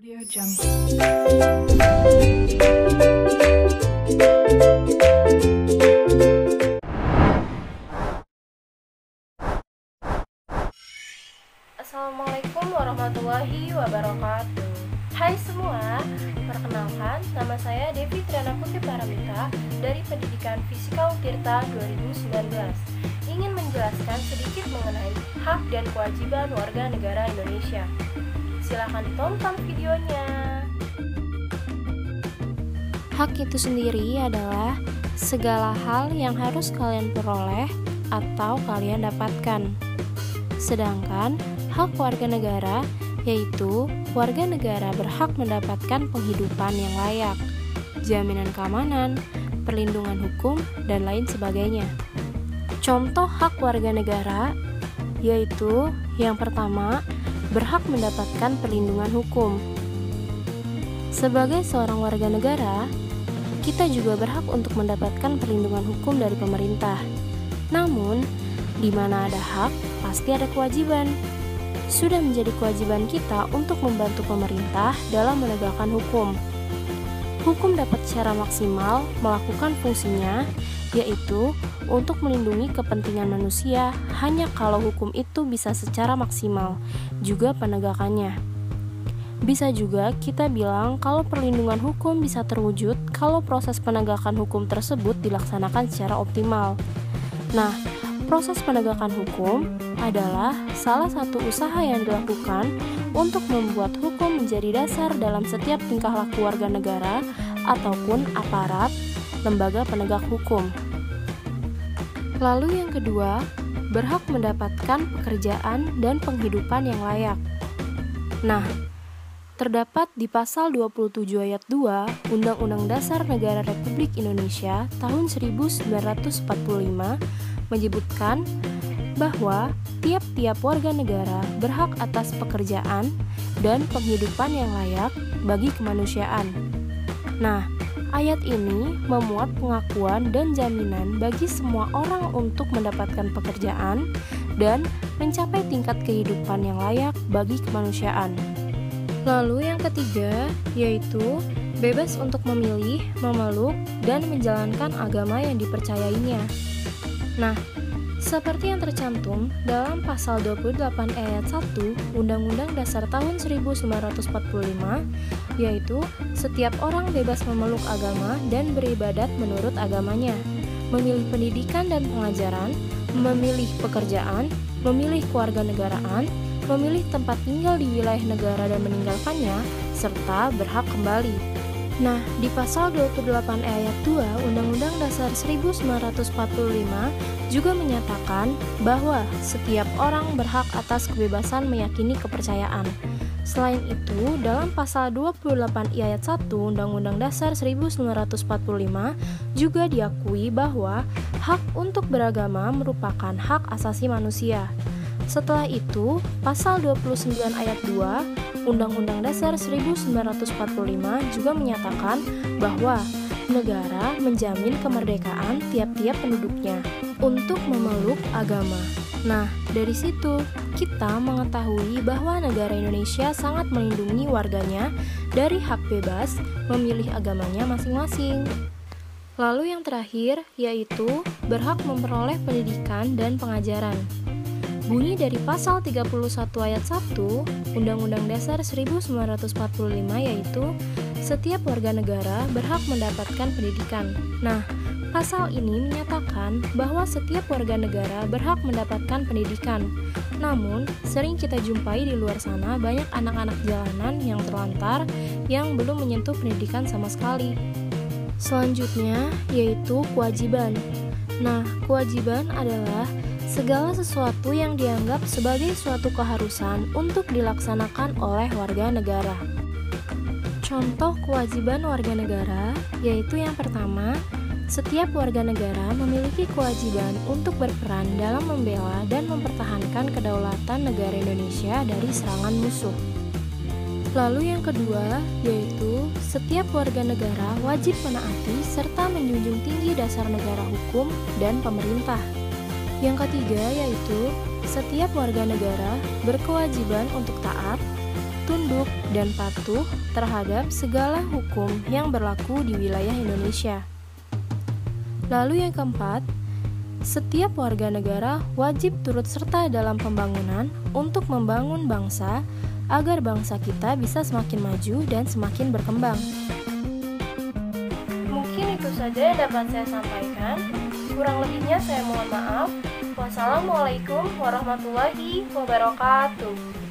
Audio Jungle. Assalamualaikum warahmatullahi wabarakatuh. Hai semua, perkenalkan nama saya Devi Triana Putri Paramita dari Pendidikan Fisika Tirta 2019. Ingin menjelaskan sedikit mengenai hak dan kewajiban warga negara Indonesia. Silahkan tonton videonya. Hak itu sendiri adalah segala hal yang harus kalian peroleh atau kalian dapatkan. Sedangkan hak warga negara yaitu warga negara berhak mendapatkan penghidupan yang layak, jaminan keamanan, perlindungan hukum, dan lain sebagainya. Contoh hak warga negara yaitu yang pertama, berhak mendapatkan perlindungan hukum. Sebagai seorang warga negara, kita juga berhak untuk mendapatkan perlindungan hukum dari pemerintah. Namun, di mana ada hak, pasti ada kewajiban. Sudah menjadi kewajiban kita untuk membantu pemerintah dalam menegakkan hukum. Hukum dapat secara maksimal melakukan fungsinya, yaitu untuk melindungi kepentingan manusia hanya kalau hukum itu bisa secara maksimal, juga penegakannya. Bisa juga kita bilang kalau perlindungan hukum bisa terwujud kalau proses penegakan hukum tersebut dilaksanakan secara optimal. Nah, proses penegakan hukum adalah salah satu usaha yang dilakukan untuk membuat hukum menjadi dasar dalam setiap tingkah laku warga negara ataupun aparat lembaga penegak hukum. Lalu yang kedua, berhak mendapatkan pekerjaan dan penghidupan yang layak. Nah, terdapat di pasal 27 ayat 2 Undang-Undang Dasar Negara Republik Indonesia tahun 1945 menyebutkan bahwa tiap-tiap warga negara berhak atas pekerjaan dan penghidupan yang layak bagi kemanusiaan. Nah, ayat ini memuat pengakuan dan jaminan bagi semua orang untuk mendapatkan pekerjaan dan mencapai tingkat kehidupan yang layak bagi kemanusiaan. Lalu yang ketiga, yaitu bebas untuk memilih, memeluk, dan menjalankan agama yang dipercayainya. Nah, seperti yang tercantum dalam pasal 28 ayat 1 Undang-Undang Dasar tahun 1945, yaitu setiap orang bebas memeluk agama dan beribadat menurut agamanya, memilih pendidikan dan pengajaran, memilih pekerjaan, memilih kewarganegaraan, memilih tempat tinggal di wilayah negara dan meninggalkannya, serta berhak kembali. Nah, di pasal 28 ayat 2 Undang-Undang Dasar 1945 juga menyatakan bahwa setiap orang berhak atas kebebasan meyakini kepercayaan. Selain itu, dalam pasal 28 ayat 1 Undang-Undang Dasar 1945 juga diakui bahwa hak untuk beragama merupakan hak asasi manusia. Setelah itu, pasal 29 ayat 2 Undang-Undang Dasar 1945 juga menyatakan bahwa negara menjamin kemerdekaan tiap-tiap penduduknya untuk memeluk agama. Nah, dari situ kita mengetahui bahwa negara Indonesia sangat melindungi warganya dari hak bebas memilih agamanya masing-masing. Lalu yang terakhir yaitu berhak memperoleh pendidikan dan pengajaran. Bunyi dari pasal 31 ayat 1 Undang-Undang Dasar 1945 yaitu setiap warga negara berhak mendapatkan pendidikan. Nah, pasal ini menyatakan bahwa setiap warga negara berhak mendapatkan pendidikan. Namun, sering kita jumpai di luar sana banyak anak-anak jalanan yang terlantar yang belum menyentuh pendidikan sama sekali. Selanjutnya yaitu kewajiban. Nah, kewajiban adalah segala sesuatu yang dianggap sebagai suatu keharusan untuk dilaksanakan oleh warga negara. Contoh kewajiban warga negara yaitu yang pertama, setiap warga negara memiliki kewajiban untuk berperan dalam membela dan mempertahankan kedaulatan negara Indonesia dari serangan musuh. Lalu yang kedua, yaitu setiap warga negara wajib menaati serta menjunjung tinggi dasar negara hukum dan pemerintah. Yang ketiga yaitu setiap warga negara berkewajiban untuk taat, tunduk dan patuh terhadap segala hukum yang berlaku di wilayah Indonesia. Lalu yang keempat, setiap warga negara wajib turut serta dalam pembangunan untuk membangun bangsa agar bangsa kita bisa semakin maju dan semakin berkembang. Mungkin itu saja yang dapat saya sampaikan. Kurang lebihnya saya mohon maaf. Wassalamualaikum warahmatullahi wabarakatuh.